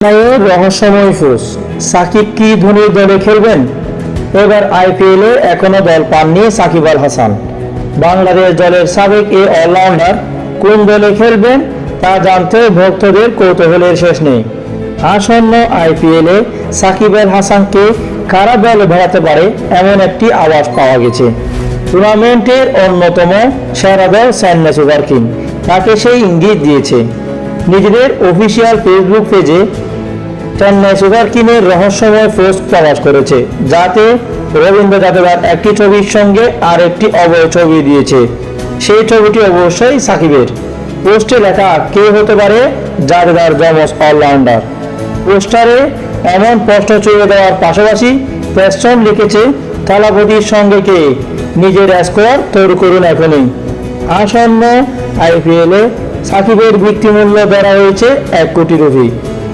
চেন্নাইয়ের রহস্যময় ফোর্স সাকিব কি ধোনির দলে খেলবেন? এবার আইপিএলে এখনো দল পাননি সাকিব আল হাসান। বাংলাদেশ দলের সাবেক এই অলরাউন্ডার কোন দলে খেলবেন তা জানতে ভক্তদের কৌতূহলের শেষ নেই। আসন্ন আইপিএলে সাকিব আল হাসানকে কারা দলে ভেড়াতে পারে এমন একটি আওয়াজ পাওয়া গেছে। টুর্নামেন্টের অন্যতম সেরা দল চেন্নাই সুপার কিং তাকে সেই ইঙ্গিত দিয়েছে। নিজেদের অফিসিয়াল ফেসবুক পেজে চেন্নাই সুপার কিংয়ের রহস্যময় পোস্ট প্রকাশ করেছে, যাতে রবীন্দ্র জাদেজার একটি ছবির সঙ্গে আর একটি অবয় ছবি দিয়েছে। সেই ছবিটি অবশ্যই সাকিবের। পোস্টে লেখা কে হতে পারে জাদেজার যমজ অলরাউন্ডার। পোস্টারে এমন প্রশ্ন ছুড়ে দেওয়ার পাশাপাশি ক্যাপশন লিখেছে, থালাপতির সঙ্গে কে? নিজের স্কোয়ার তৈরি করুন এখনই। আসন্ন আইপিএলে সাকিবের ভিত্তিমূল্য ধরা হয়েছে 1 কোটি রুপি।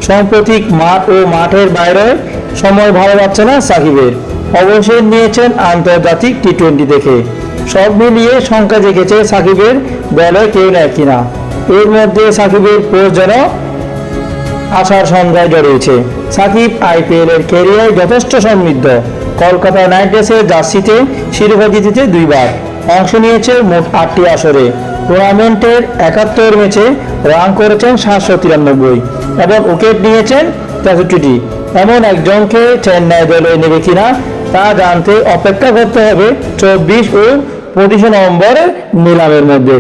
সাম্প্রতিক মাঠ ও মাঠের বাইরে সময় ভালো যাচ্ছে না সাকিবের। অবসর নিয়েছেন আন্তর্জাতিক টি-20 দেখে। সব মিলিয়ে সংখ্যা জেগেছে সাকিবের দলে কেউ নেয় কিনা। এর মধ্যে সাকিবের পোস্ট যেন আশার সন্ধ্যায় জড়িয়েছে। সাকিব আইপিএলের ক্যারিয়ার যথেষ্ট সমৃদ্ধ। কলকাতা নাইট রাইডার্সের জার্সিতে শিরোপা জিতেছে 2 বার। অংশ নিয়েছে মোট 8টি আসরে। টুর্নামেন্টের 71 ম্যাচে রান করেছেন 793 এবং উইকেট নিয়েছেন 63টি। এমন একজনকে চেন্নাই দলে নেবে কিনা তা জানতে অপেক্ষা করতে হবে 24 ও 25 নভেম্বরের নিলামের মধ্যে।